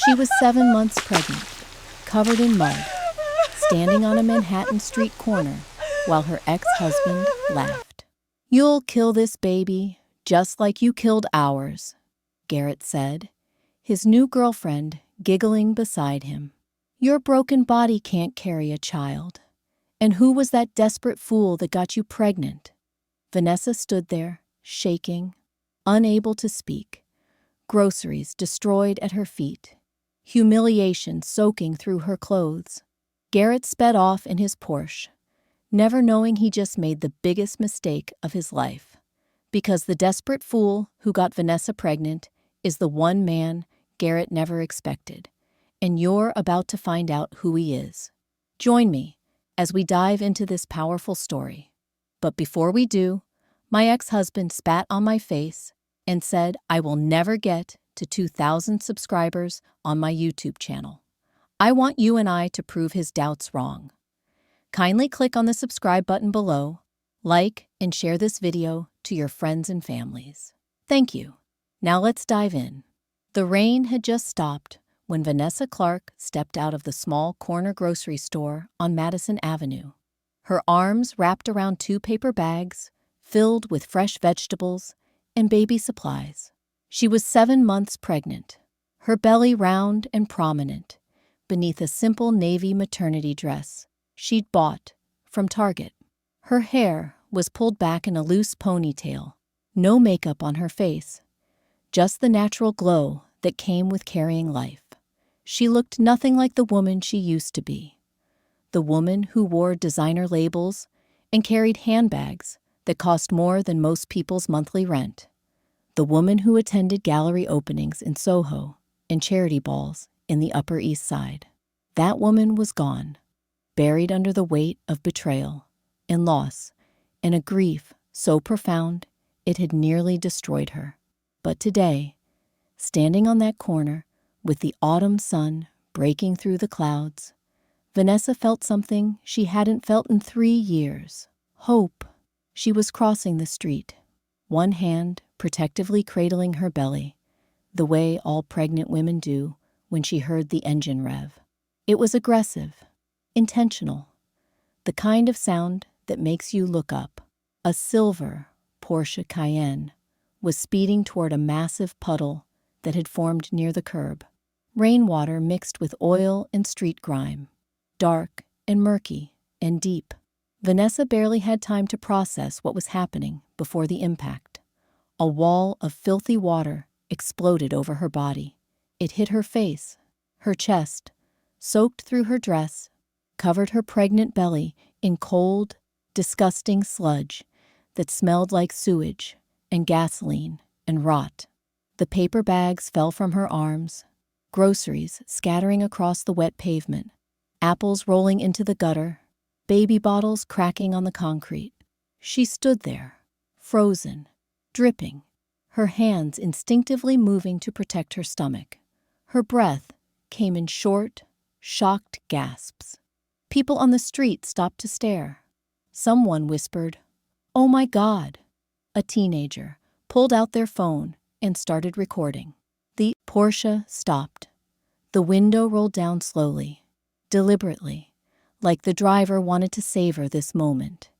She was 7 months pregnant, covered in mud, standing on a Manhattan street corner while her ex-husband laughed. "You'll kill this baby just like you killed ours," Garrett said, his new girlfriend giggling beside him. "Your broken body can't carry a child. And who was that desperate fool that got you pregnant?" Vanessa stood there, shaking, unable to speak, groceries destroyed at her feet, humiliation soaking through her clothes. Garrett sped off in his Porsche, never knowing he just made the biggest mistake of his life. Because the desperate fool who got Vanessa pregnant is the one man Garrett never expected, and you're about to find out who he is. Join me as we dive into this powerful story. But before we do, my ex-husband spat on my face and said I will never get to 2,000 subscribers on my YouTube channel. I want you and I to prove his doubts wrong. Kindly click on the subscribe button below, like and share this video to your friends and families. Thank you. Now let's dive in. The rain had just stopped when Vanessa Clark stepped out of the small corner grocery store on Madison Avenue, her arms wrapped around 2 paper bags filled with fresh vegetables and baby supplies. She was 7 months pregnant, her belly round and prominent beneath a simple navy maternity dress she'd bought from Target. Her hair was pulled back in a loose ponytail, no makeup on her face, just the natural glow that came with carrying life. She looked nothing like the woman she used to be, the woman who wore designer labels and carried handbags that cost more than most people's monthly rent, the woman who attended gallery openings in Soho and charity balls in the Upper East Side. That woman was gone, buried under the weight of betrayal and loss and a grief so profound it had nearly destroyed her. But today, standing on that corner with the autumn sun breaking through the clouds, Vanessa felt something she hadn't felt in 3 years. Hope. She was crossing the street, one hand protectively cradling her belly, the way all pregnant women do when she heard the engine rev. It was aggressive, intentional, the kind of sound that makes you look up. A silver Porsche Cayenne was speeding toward a massive puddle that had formed near the curb. Rainwater mixed with oil and street grime, dark and murky and deep. Vanessa barely had time to process what was happening before the impact. A wall of filthy water exploded over her body. It hit her face, her chest, soaked through her dress, covered her pregnant belly in cold, disgusting sludge that smelled like sewage and gasoline and rot. The paper bags fell from her arms, groceries scattering across the wet pavement, apples rolling into the gutter, baby bottles cracking on the concrete. She stood there, frozen, dripping, her hands instinctively moving to protect her stomach. Her breath came in short, shocked gasps. People on the street stopped to stare. Someone whispered, "Oh my God." A teenager pulled out their phone and started recording. The Porsche stopped. The window rolled down slowly, deliberately, like the driver wanted to savor this moment.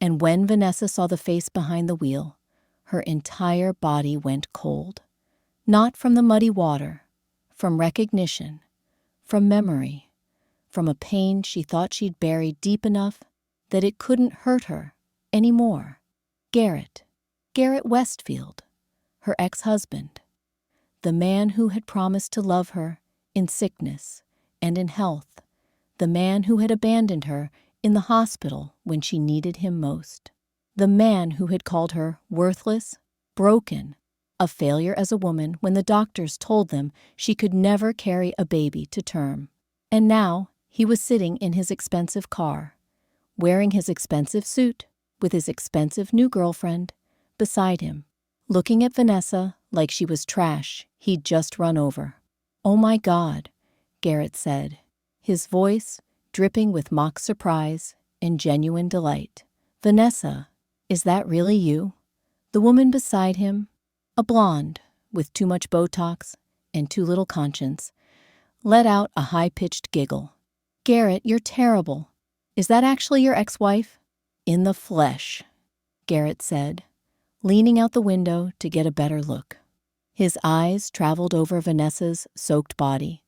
And when Vanessa saw the face behind the wheel, her entire body went cold. Not from the muddy water, from recognition, from memory, from a pain she thought she'd buried deep enough that it couldn't hurt her anymore. Garrett Westfield, her ex-husband, the man who had promised to love her in sickness and in health, the man who had abandoned her in the hospital when she needed him most, the man who had called her worthless, broken, a failure as a woman when the doctors told them she could never carry a baby to term. And now he was sitting in his expensive car, wearing his expensive suit with his expensive new girlfriend beside him, looking at Vanessa like she was trash he'd just run over. "Oh my God," Garrett said, his voice dripping with mock surprise and genuine delight. "Vanessa, is that really you?" The woman beside him, a blonde with too much Botox and too little conscience, let out a high-pitched giggle. Garrett, you're terrible. Is that actually your ex-wife? In the flesh, Garrett said, leaning out the window to get a better look. His eyes traveled over Vanessa's soaked body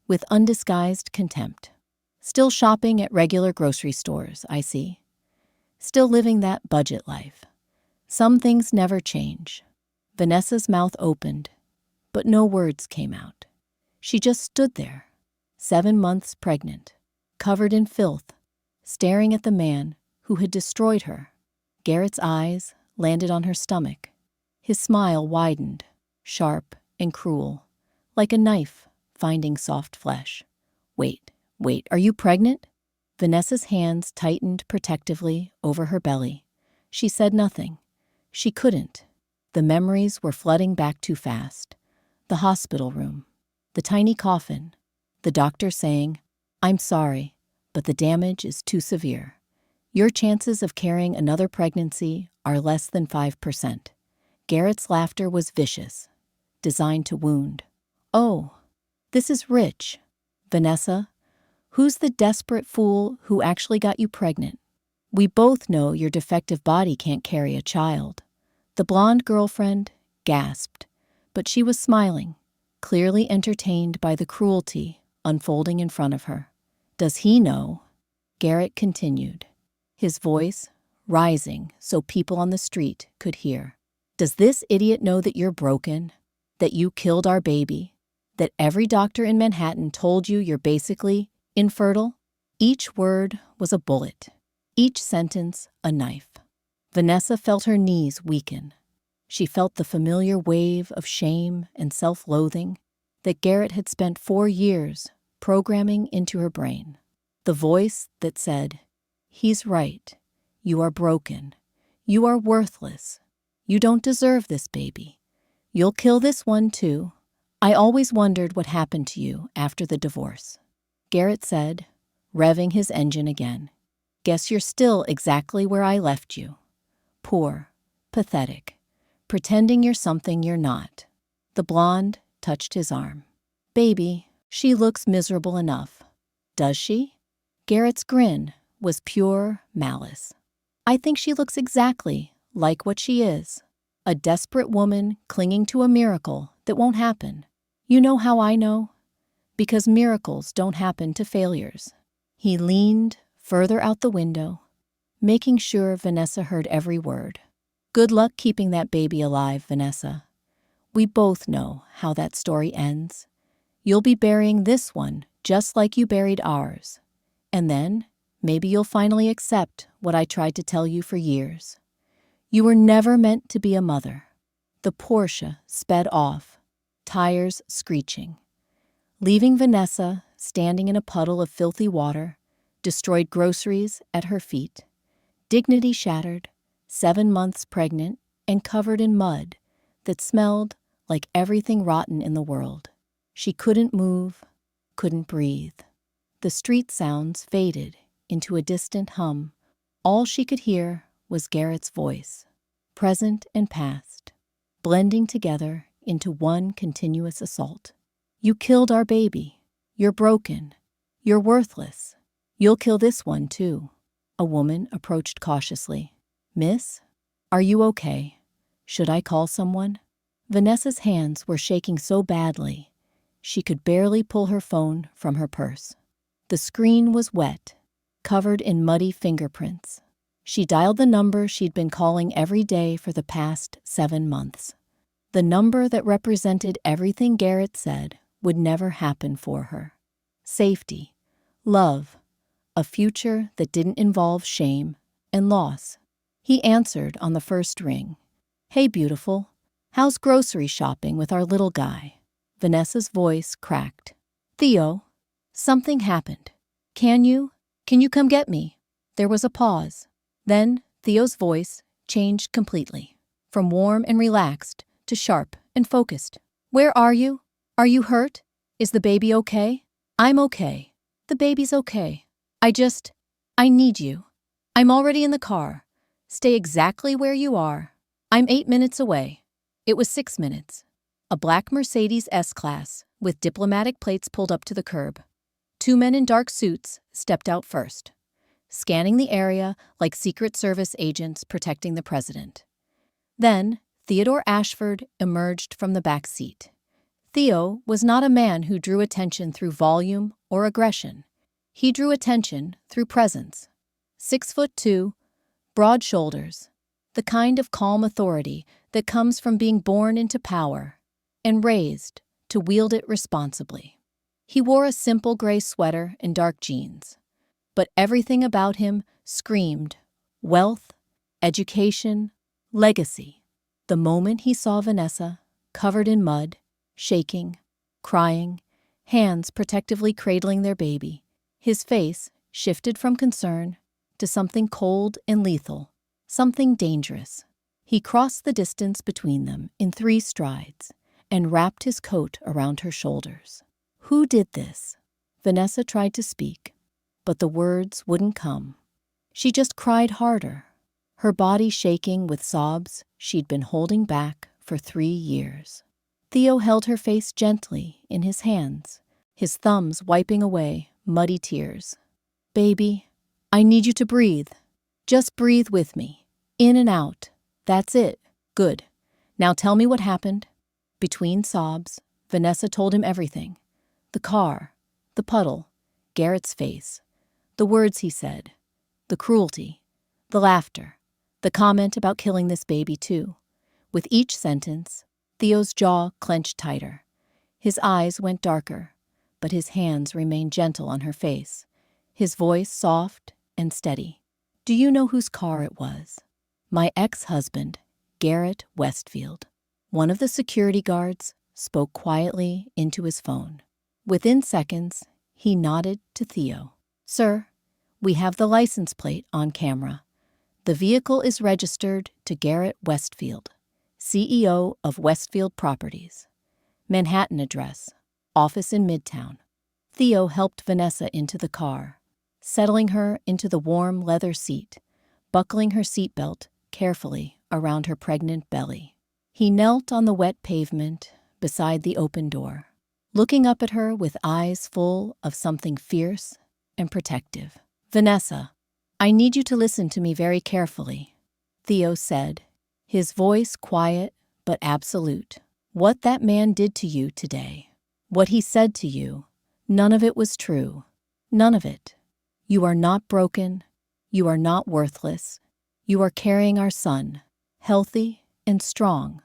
with undisguised contempt. Still shopping at regular grocery stores, I see. Still living that budget life. Some things never change. Vanessa's mouth opened, but no words came out. She just stood there, 7 months pregnant, covered in filth, staring at the man who had destroyed her. Garrett's eyes landed on her stomach. His smile widened, sharp and cruel, like a knife finding soft flesh. Wait, are you pregnant? Vanessa's hands tightened protectively over her belly. She said nothing. She couldn't. The memories were flooding back too fast. The hospital room, the tiny coffin, the doctor saying, "I'm sorry, but the damage is too severe. Your chances of carrying another pregnancy are less than 5%. Garrett's laughter was vicious, designed to wound. Oh, this is rich. Vanessa, who's the desperate fool who actually got you pregnant? We both know your defective body can't carry a child. The blonde girlfriend gasped, but she was smiling, clearly entertained by the cruelty unfolding in front of her. Does he know? Garrett continued, his voice rising so people on the street could hear. Does this idiot know that you're broken? That you killed our baby? That every doctor in Manhattan told you you're basically infertile? Each word was a bullet, each sentence a knife. Vanessa felt her knees weaken. She felt the familiar wave of shame and self-loathing that Garrett had spent 4 years programming into her brain. The voice that said, "He's right. You are broken. You are worthless. You don't deserve this baby. You'll kill this one too. I always wondered what happened to you after the divorce." Garrett said, revving his engine again. "Guess you're still exactly where I left you. Poor, pathetic, pretending you're something you're not." The blonde touched his arm. "Baby, she looks miserable enough." "Does she?" Garrett's grin was pure malice. "I think she looks exactly like what she is. A desperate woman clinging to a miracle that won't happen. You know how I know? Because miracles don't happen to failures." He leaned further out the window, making sure Vanessa heard every word. "Good luck keeping that baby alive, Vanessa. We both know how that story ends. You'll be burying this one just like you buried ours. And then maybe you'll finally accept what I tried to tell you for years. You were never meant to be a mother." The Porsche sped off, tires screeching, leaving Vanessa standing in a puddle of filthy water, destroyed groceries at her feet, dignity shattered, 7 months pregnant and covered in mud that smelled like everything rotten in the world. She couldn't move, couldn't breathe. The street sounds faded into a distant hum. All she could hear was Garrett's voice, present and past, blending together into one continuous assault. "You killed our baby. You're broken. You're worthless. You'll kill this one, too." A woman approached cautiously. "Miss, are you okay? Should I call someone?" Vanessa's hands were shaking so badly, she could barely pull her phone from her purse. The screen was wet, covered in muddy fingerprints. She dialed the number she'd been calling every day for the past 7 months. The number that represented everything Garrett said would never happen for her. Safety, love, a future that didn't involve shame and loss. He answered on the first ring. "Hey, beautiful, how's grocery shopping with our little guy?" Vanessa's voice cracked. "Theo, something happened. Can you come get me?" There was a pause. Then Theo's voice changed completely, from warm and relaxed to sharp and focused. "Where are you? Are you hurt? Is the baby okay?" "I'm okay. The baby's okay. I need you. I'm already in the car. Stay exactly where you are. I'm 8 minutes away." It was 6 minutes. A black Mercedes S-Class with diplomatic plates pulled up to the curb. Two men in dark suits stepped out first, scanning the area like Secret Service agents protecting the president. Then, Theodore Ashford emerged from the back seat. Theo was not a man who drew attention through volume or aggression. He drew attention through presence. 6'2", broad shoulders, the kind of calm authority that comes from being born into power and raised to wield it responsibly. He wore a simple gray sweater and dark jeans, but everything about him screamed wealth, education, legacy. The moment he saw Vanessa, covered in mud, shaking, crying, hands protectively cradling their baby, his face shifted from concern to something cold and lethal, something dangerous. He crossed the distance between them in 3 strides and wrapped his coat around her shoulders. Who did this? Vanessa tried to speak, but the words wouldn't come. She just cried harder, her body shaking with sobs she'd been holding back for 3 years. Theo held her face gently in his hands, his thumbs wiping away muddy tears. Baby, I need you to breathe. Just breathe with me. In and out. That's it. Good. Now tell me what happened. Between sobs, Vanessa told him everything. The car, the puddle, Garrett's face, the words he said, the cruelty, the laughter, the comment about killing this baby too. With each sentence, Theo's jaw clenched tighter. His eyes went darker, but his hands remained gentle on her face, his voice soft and steady. Do you know whose car it was? My ex-husband, Garrett Westfield. One of the security guards spoke quietly into his phone. Within seconds, he nodded to Theo. Sir, we have the license plate on camera. The vehicle is registered to Garrett Westfield, CEO of Westfield Properties. Manhattan address, office in Midtown. Theo helped Vanessa into the car, settling her into the warm leather seat, buckling her seatbelt carefully around her pregnant belly. He knelt on the wet pavement beside the open door, looking up at her with eyes full of something fierce and protective. Vanessa, I need you to listen to me very carefully, Theo said, his voice quiet but absolute. What that man did to you today, what he said to you, none of it was true. None of it. You are not broken. You are not worthless. You are carrying our son, healthy and strong,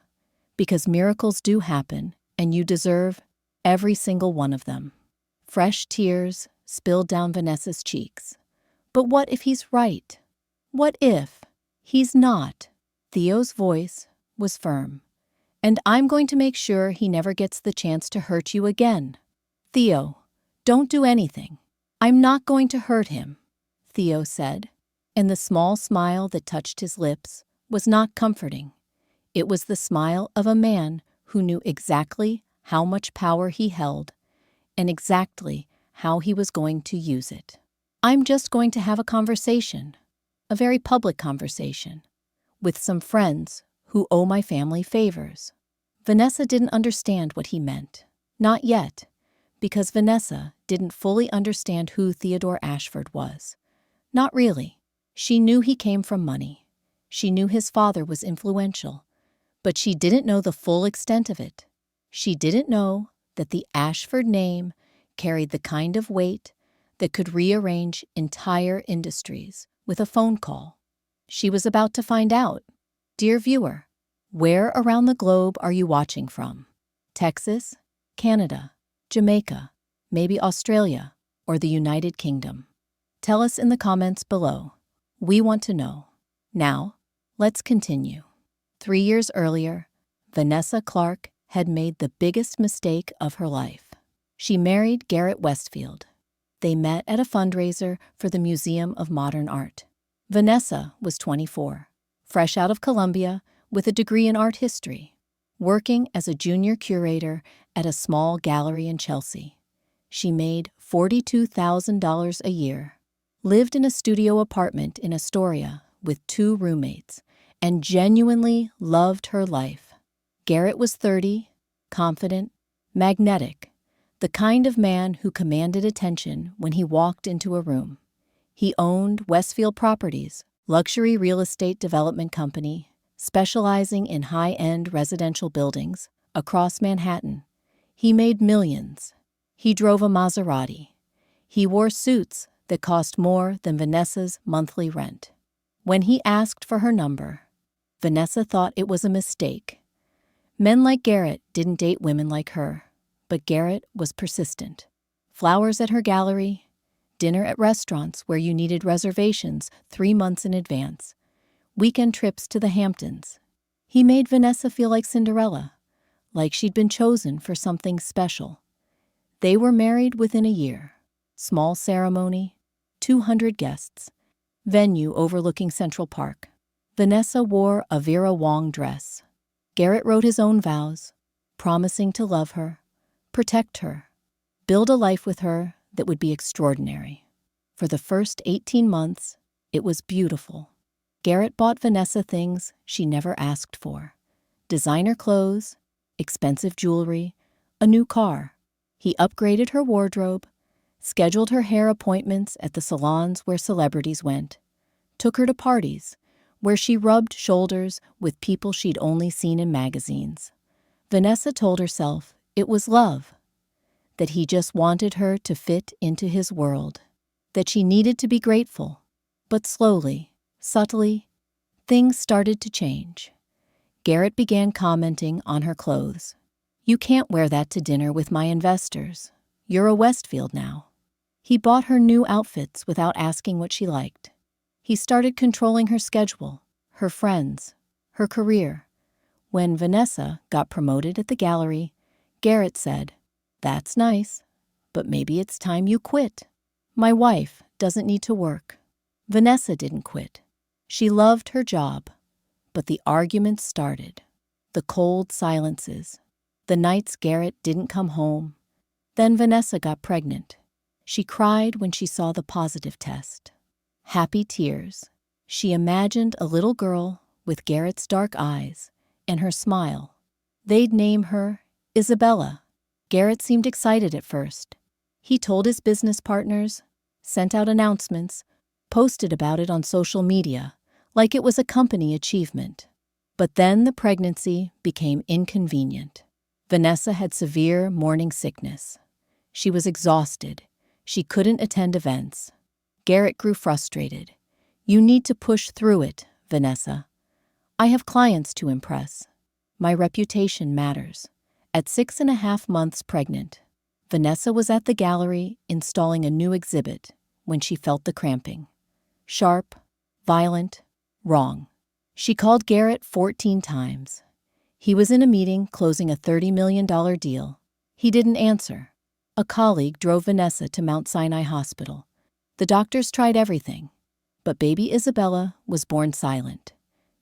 because miracles do happen and you deserve every single one of them. Fresh tears spilled down Vanessa's cheeks. But what if he's right? What if he's not? Theo's voice was firm. And I'm going to make sure he never gets the chance to hurt you again. Theo, don't do anything. I'm not going to hurt him, Theo said, and the small smile that touched his lips was not comforting. It was the smile of a man who knew exactly how much power he held and exactly how he was going to use it. I'm just going to have a conversation, a very public conversation, with some friends who owe my family favors. Vanessa didn't understand what he meant. Not yet, because Vanessa didn't fully understand who Theodore Ashford was. Not really. She knew he came from money. She knew his father was influential, but she didn't know the full extent of it. She didn't know that the Ashford name carried the kind of weight that could rearrange entire industries with a phone call. She was about to find out. Dear viewer, where around the globe are you watching from? Texas, Canada, Jamaica, maybe Australia, or the United Kingdom? Tell us in the comments below. We want to know. Now, let's continue. 3 years earlier, Vanessa Clark had made the biggest mistake of her life. She married Garrett Westfield. They met at a fundraiser for the Museum of Modern Art. Vanessa was 24, fresh out of Columbia with a degree in art history, working as a junior curator at a small gallery in Chelsea. She made $42,000 a year, lived in a studio apartment in Astoria with 2 roommates, and genuinely loved her life. Garrett was 30, confident, magnetic, The kind of man who commanded attention when he walked into a room. He owned Westfield Properties, luxury real estate development company, specializing in high-end residential buildings across Manhattan. He made millions. He drove a Maserati. He wore suits that cost more than Vanessa's monthly rent. When he asked for her number, Vanessa thought it was a mistake. Men like Garrett didn't date women like her, but Garrett was persistent. Flowers at her gallery, dinner at restaurants where you needed reservations 3 months in advance, weekend trips to the Hamptons. He made Vanessa feel like Cinderella, like she'd been chosen for something special. They were married within a year. Small ceremony, 200 guests, venue overlooking Central Park. Vanessa wore a Vera Wang dress. Garrett wrote his own vows, promising to love her, protect her, build a life with her that would be extraordinary. For the first 18 months, it was beautiful. Garrett bought Vanessa things she never asked for. Designer clothes, expensive jewelry, a new car. He upgraded her wardrobe, scheduled her hair appointments at the salons where celebrities went, took her to parties where she rubbed shoulders with people she'd only seen in magazines. Vanessa told herself it was love, that he just wanted her to fit into his world, that she needed to be grateful. But slowly, subtly, things started to change. Garrett began commenting on her clothes. "You can't wear that to dinner with my investors. You're a Westfield now." He bought her new outfits without asking what she liked. He started controlling her schedule, her friends, her career. When Vanessa got promoted at the gallery, Garrett said, "That's nice, but maybe it's time you quit. My wife doesn't need to work." Vanessa didn't quit. She loved her job, but the arguments started. The cold silences. The nights Garrett didn't come home. Then Vanessa got pregnant. She cried when she saw the positive test. Happy tears. She imagined a little girl with Garrett's dark eyes and her smile. They'd name her Isabella. Garrett seemed excited at first. He told his business partners, sent out announcements, posted about it on social media, like it was a company achievement. But then the pregnancy became inconvenient. Vanessa had severe morning sickness. She was exhausted. She couldn't attend events. Garrett grew frustrated. "You need to push through it, Vanessa. I have clients to impress. My reputation matters." At 6.5 months pregnant, Vanessa was at the gallery installing a new exhibit when she felt the cramping. Sharp, violent, wrong. She called Garrett 14 times. He was in a meeting closing a $30 million deal. He didn't answer. A colleague drove Vanessa to Mount Sinai Hospital. The doctors tried everything, but baby Isabella was born silent.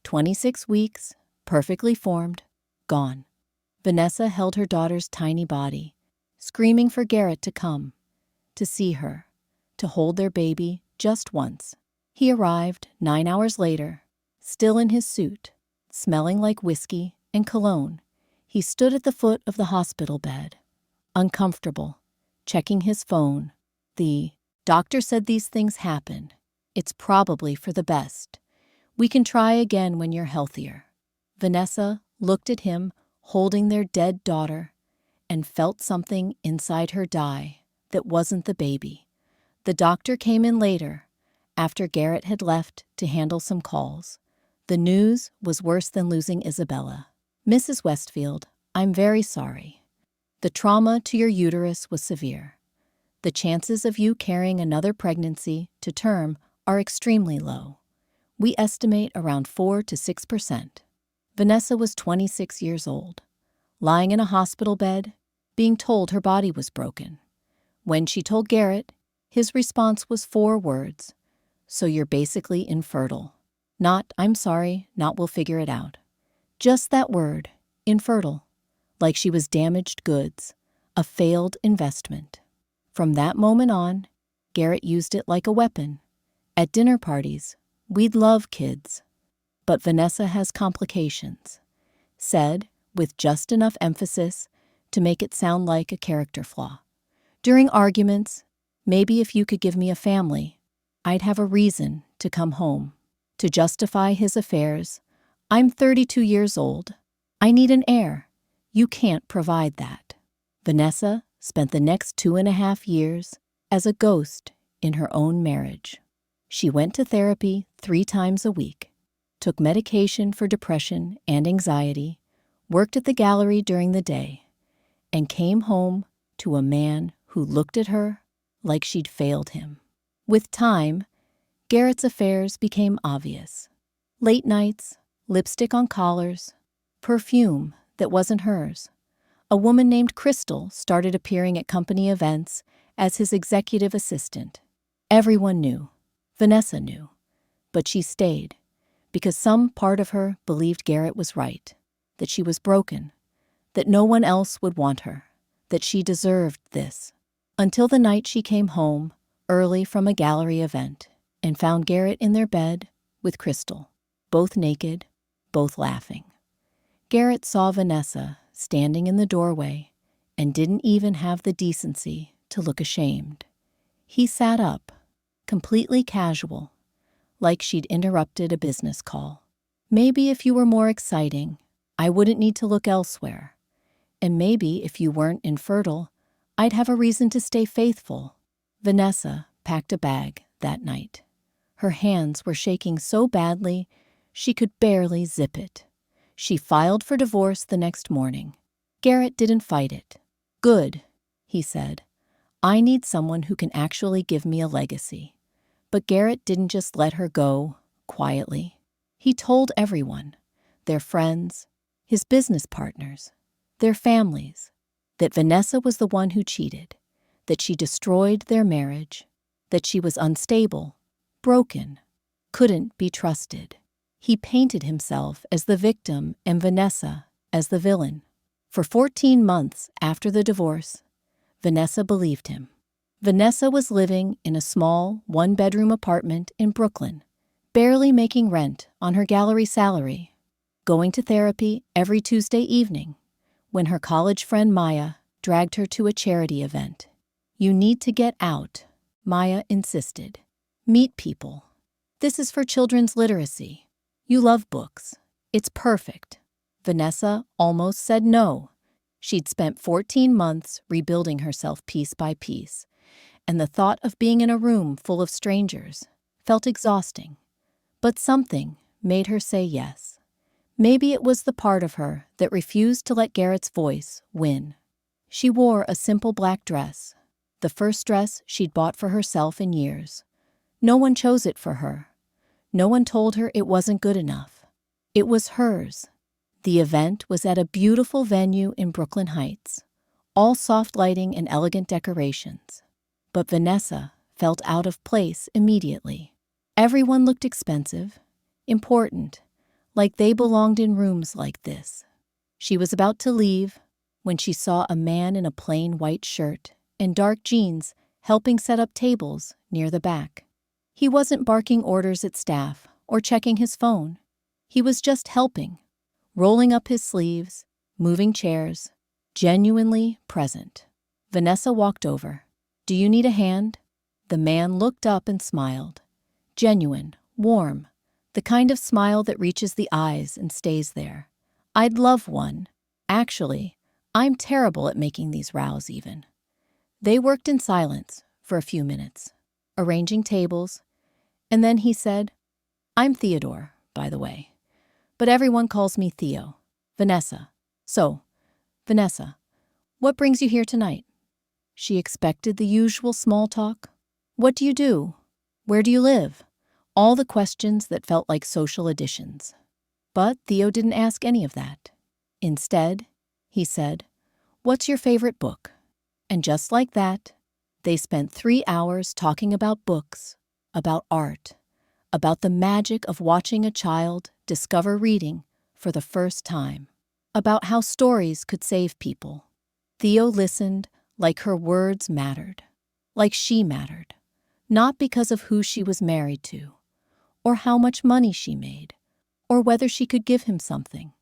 26 weeks, perfectly formed, gone. Vanessa held her daughter's tiny body, screaming for Garrett to come, to see her, to hold their baby just once. He arrived 9 hours later, still in his suit, smelling like whiskey and cologne. He stood at the foot of the hospital bed, uncomfortable, checking his phone. "The doctor said these things happen. It's probably for the best. We can try again when you're healthier." Vanessa looked at him holding their dead daughter and felt something inside her die that wasn't the baby. The doctor came in later, after Garrett had left to handle some calls. The news was worse than losing Isabella. "Mrs. Westfield, I'm very sorry. The trauma to your uterus was severe. The chances of you carrying another pregnancy to term are extremely low. We estimate around 4 to 6%. Vanessa was 26 years old, lying in a hospital bed, being told her body was broken. When she told Garrett, his response was 4 words. "So you're basically infertile." Not, "I'm sorry," not, "we'll figure it out." Just that word, infertile, like she was damaged goods, a failed investment. From that moment on, Garrett used it like a weapon. At dinner parties, "We'd love kids, but Vanessa has complications," said with just enough emphasis to make it sound like a character flaw. During arguments, maybe if you could give me a family, I'd have a reason to come home. To justify his affairs, I'm 32 years old. I need an heir. You can't provide that. Vanessa spent the next 2.5 years as a ghost in her own marriage. She went to therapy 3 times a week, took medication for depression and anxiety, worked at the gallery during the day, and came home to a man who looked at her like she'd failed him. With time, Garrett's affairs became obvious. Late nights, lipstick on collars, perfume that wasn't hers. A woman named Crystal started appearing at company events as his executive assistant. Everyone knew. Vanessa knew. But she stayed because some part of her believed Garrett was right, that she was broken, that no one else would want her, that she deserved this. Until the night she came home early from a gallery event and found Garrett in their bed with Crystal, both naked, both laughing. Garrett saw Vanessa standing in the doorway and didn't even have the decency to look ashamed. He sat up, completely casual, like she'd interrupted a business call. Maybe if you were more exciting, I wouldn't need to look elsewhere. And maybe if you weren't infertile, I'd have a reason to stay faithful. Vanessa packed a bag that night. Her hands were shaking so badly she could barely zip it. She filed for divorce the next morning. Garrett didn't fight it. Good, he said. I need someone who can actually give me a legacy. But Garrett didn't just let her go quietly. He told everyone, their friends, his business partners, their families, that Vanessa was the one who cheated, that she destroyed their marriage, that she was unstable, broken, couldn't be trusted. He painted himself as the victim and Vanessa as the villain. For 14 months after the divorce, Vanessa believed him. Vanessa was living in a small, 1-bedroom apartment in Brooklyn, barely making rent on her gallery salary, going to therapy every Tuesday evening when her college friend Maya dragged her to a charity event. You need to get out, Maya insisted. Meet people. This is for children's literacy. You love books. It's perfect. Vanessa almost said no. She'd spent 14 months rebuilding herself piece by piece, and the thought of being in a room full of strangers felt exhausting. But something made her say yes. Maybe it was the part of her that refused to let Garrett's voice win. She wore a simple black dress, the first dress she'd bought for herself in years. No one chose it for her. No one told her it wasn't good enough. It was hers. The event was at a beautiful venue in Brooklyn Heights, all soft lighting and elegant decorations. But Vanessa felt out of place immediately. Everyone looked expensive, important, like they belonged in rooms like this. She was about to leave when she saw a man in a plain white shirt and dark jeans helping set up tables near the back. He wasn't barking orders at staff or checking his phone. He was just helping, rolling up his sleeves, moving chairs, genuinely present. Vanessa walked over. "Do you need a hand?" The man looked up and smiled. Genuine, warm, the kind of smile that reaches the eyes and stays there. "I'd love one. Actually, I'm terrible at making these rows even." They worked in silence for a few minutes, arranging tables, and then he said, "I'm Theodore, by the way, but everyone calls me Theo. Vanessa. So, Vanessa, what brings you here tonight?" She expected the usual small talk. "What do you do? Where do you live?" All the questions that felt like social additions. But Theo didn't ask any of that. Instead, he said, "What's your favorite book?" And just like that, they spent 3 hours talking about books, about art, about the magic of watching a child discover reading for the first time, about how stories could save people. Theo listened like her words mattered, like she mattered, not because of who she was married to, or how much money she made, or whether she could give him something,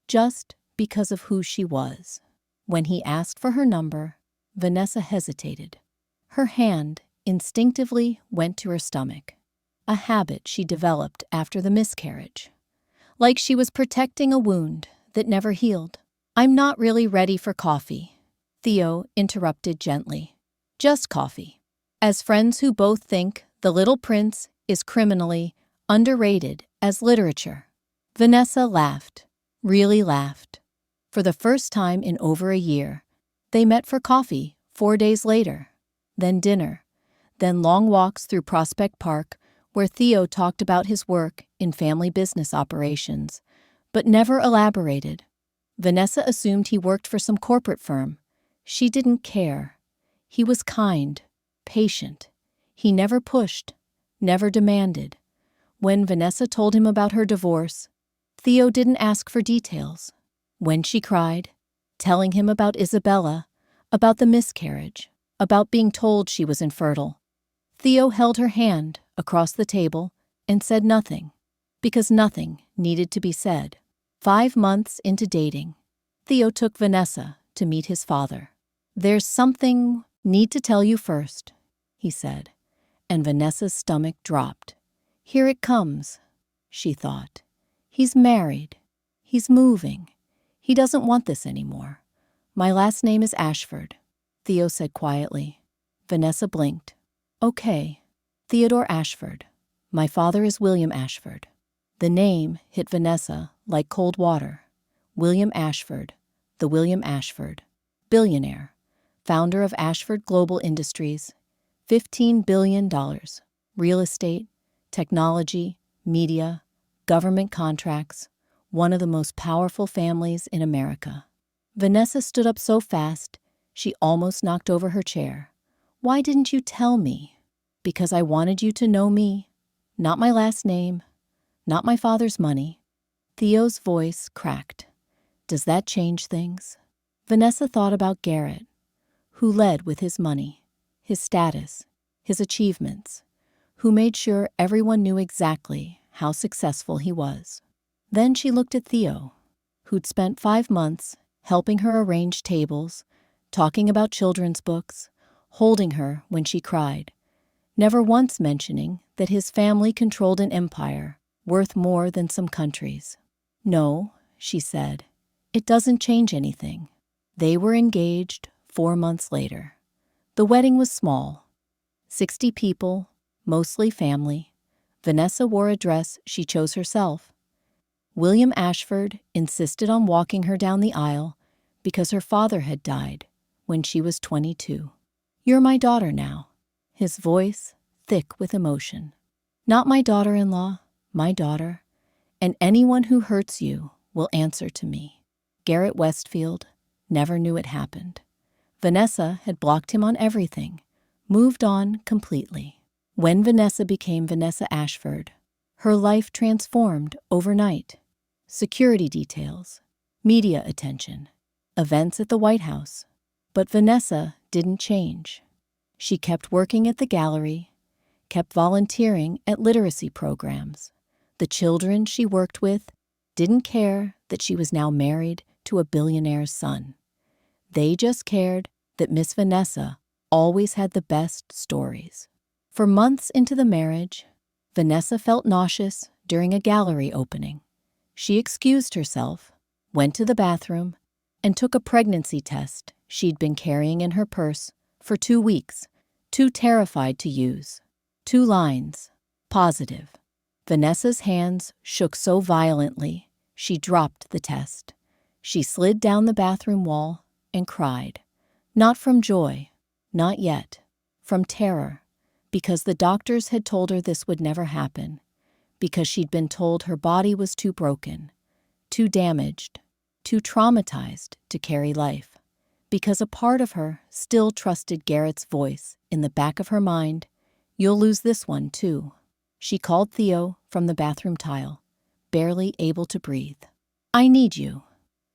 just because of who she was. When he asked for her number, Vanessa hesitated. Her hand instinctively went to her stomach, a habit she developed after the miscarriage. Like she was protecting a wound that never healed. "I'm not really ready for coffee," Theo interrupted gently. "Just coffee." As friends who both think The Little Prince is criminally underrated as literature. Vanessa laughed, really laughed. For the first time in over a year, they met for coffee 4 days later, then dinner, then long walks through Prospect Park where Theo talked about his work in family business operations, but never elaborated. Vanessa assumed he worked for some corporate firm. She didn't care. He was kind, patient. He never pushed, never demanded. When Vanessa told him about her divorce, Theo didn't ask for details. When she cried, telling him about Isabella, about the miscarriage, about being told she was infertile, Theo held her hand across the table and said nothing, because nothing needed to be said. 5 months into dating, Theo took Vanessa to meet his father. "There's something need to tell you first," he said, and Vanessa's stomach dropped. "Here it comes," she thought. "He's married. He's moving. He doesn't want this anymore. My last name is Ashford," Theo said quietly. Vanessa blinked. "Okay, Theodore Ashford. My father is William Ashford." The name hit Vanessa like cold water. William Ashford, the William Ashford, billionaire, founder of Ashford Global Industries, $15 billion, real estate, technology, media, government contracts, one of the most powerful families in America. Vanessa stood up so fast, she almost knocked over her chair. "Why didn't you tell me?" "Because I wanted you to know me, not my last name, not my father's money." Theo's voice cracked. "Does that change things?" Vanessa thought about Garrett, who led with his money, his status, his achievements, who made sure everyone knew exactly how successful he was. Then she looked at Theo, who'd spent 5 months helping her arrange tables, talking about children's books, holding her when she cried, never once mentioning that his family controlled an empire worth more than some countries. "No," she said, "it doesn't change anything." They were engaged 4 months later. The wedding was small. 60 people, mostly family. Vanessa wore a dress she chose herself. William Ashford insisted on walking her down the aisle because her father had died when she was 22. "You're my daughter now," his voice thick with emotion. "Not my daughter-in-law, my daughter, and anyone who hurts you will answer to me." Garrett Westfield never knew it happened. Vanessa had blocked him on everything, moved on completely. When Vanessa became Vanessa Ashford, her life transformed overnight. Security details, media attention, events at the White House. But Vanessa didn't change. She kept working at the gallery, kept volunteering at literacy programs. The children she worked with didn't care that she was now married to a billionaire's son. They just cared that Miss Vanessa always had the best stories. For months into the marriage, Vanessa felt nauseous during a gallery opening. She excused herself, went to the bathroom, and took a pregnancy test she'd been carrying in her purse for 2 weeks, too terrified to use. 2 lines, positive. Vanessa's hands shook so violently, she dropped the test. She slid down the bathroom wall and cried. Not from joy, not yet, from terror, because the doctors had told her this would never happen, because she'd been told her body was too broken, too damaged, too traumatized to carry life, because a part of her still trusted Garrett's voice in the back of her mind. "You'll lose this one, too." She called Theo from the bathroom tile, barely able to breathe. "I need you."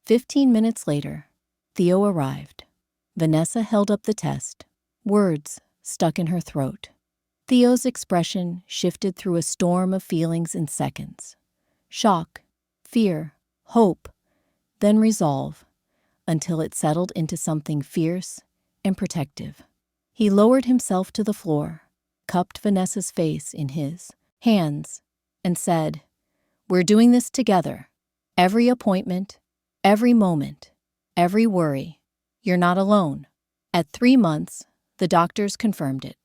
15 minutes later, Theo arrived. Vanessa held up the test, words stuck in her throat. Theo's expression shifted through a storm of feelings in seconds. Shock, fear, hope, then resolve, until it settled into something fierce and protective. He lowered himself to the floor, cupped Vanessa's face in his hands, and said, "We're doing this together. Every appointment, every moment, every worry. You're not alone." At 3 months, the doctors confirmed it.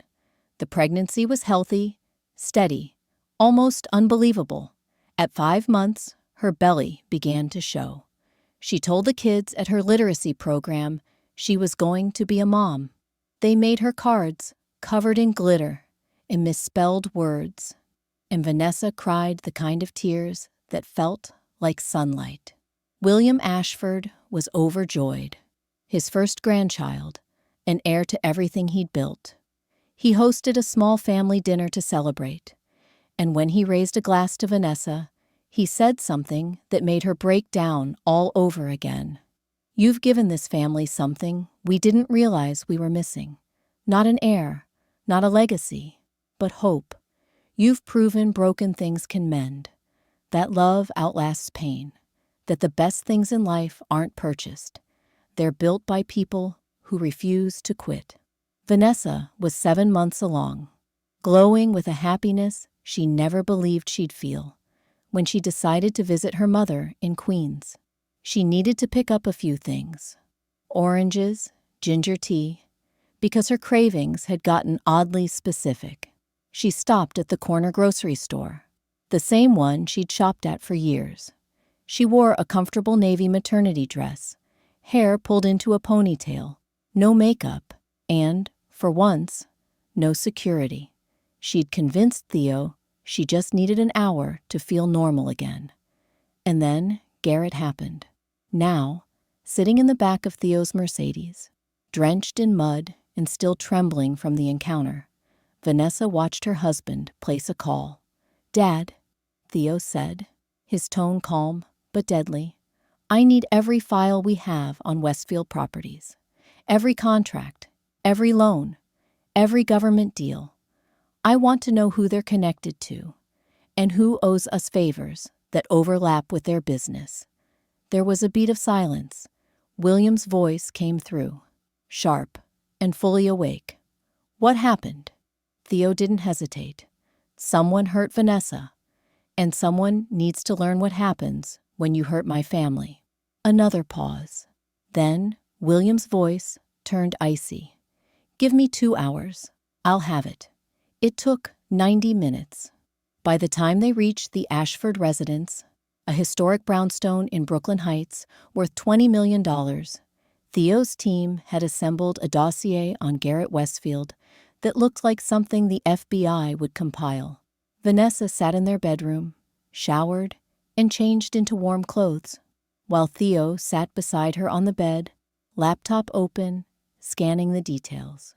The pregnancy was healthy, steady, almost unbelievable. At 5 months, her belly began to show. She told the kids at her literacy program she was going to be a mom. They made her cards covered in glitter and misspelled words, and Vanessa cried the kind of tears that felt like sunlight. William Ashford was overjoyed. His first grandchild, an heir to everything he'd built. He hosted a small family dinner to celebrate, and when he raised a glass to Vanessa, he said something that made her break down all over again. "You've given this family something we didn't realize we were missing. Not an heir, not a legacy, but hope. You've proven broken things can mend, that love outlasts pain, that the best things in life aren't purchased. They're built by people who refuse to quit." Vanessa was 7 months along, glowing with a happiness she never believed she'd feel, when she decided to visit her mother in Queens. She needed to pick up a few things: oranges, ginger tea, because her cravings had gotten oddly specific. She stopped at the corner grocery store, the same one she'd shopped at for years. She wore a comfortable navy maternity dress, hair pulled into a ponytail, no makeup, and, for once, no security. She'd convinced Theo she just needed an hour to feel normal again. And then Garrett happened. Now, sitting in the back of Theo's Mercedes, drenched in mud and still trembling from the encounter, Vanessa watched her husband place a call. "Dad," Theo said, his tone calm but deadly, "I need every file we have on Westfield Properties. Every contract, every loan, every government deal. I want to know who they're connected to and who owes us favors that overlap with their business." There was a beat of silence. William's voice came through, sharp and fully awake. "What happened?" Theo didn't hesitate. "Someone hurt Vanessa, and someone needs to learn what happens when you hurt my family." Another pause. Then William's voice turned icy. "Give me 2 hours. I'll have it." It took 90 minutes. By the time they reached the Ashford residence, a historic brownstone in Brooklyn Heights worth $20 million, Theo's team had assembled a dossier on Garrett Westfield that looked like something the FBI would compile. Vanessa sat in their bedroom, showered, and changed into warm clothes, while Theo sat beside her on the bed, laptop open, scanning the details.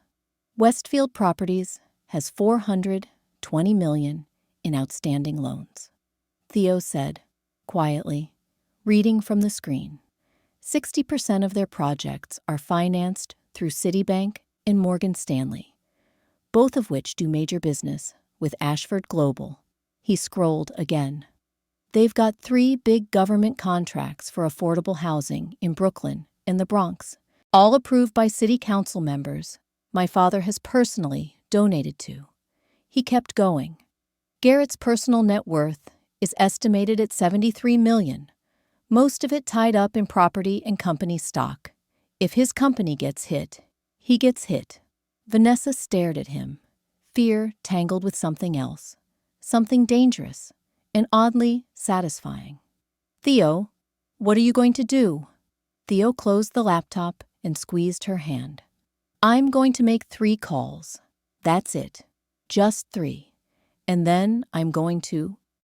Westfield Properties has $420 million in outstanding loans, Theo said, quietly, reading from the screen. 60% of their projects are financed through Citibank and Morgan Stanley, both of which do major business with Ashford Global. He scrolled again. They've got 3 big government contracts for affordable housing in Brooklyn and the Bronx, all approved by city council members my father has personally donated to. He kept going. Garrett's personal net worth is estimated at $73 million, most of it tied up in property and company stock. If his company gets hit, he gets hit. Vanessa stared at him, fear tangled with something else, something dangerous and oddly satisfying. "Theo, what are you going to do?" Theo closed the laptop and squeezed her hand. "I'm going to make 3 calls. That's it. Just 3. And then I'm going to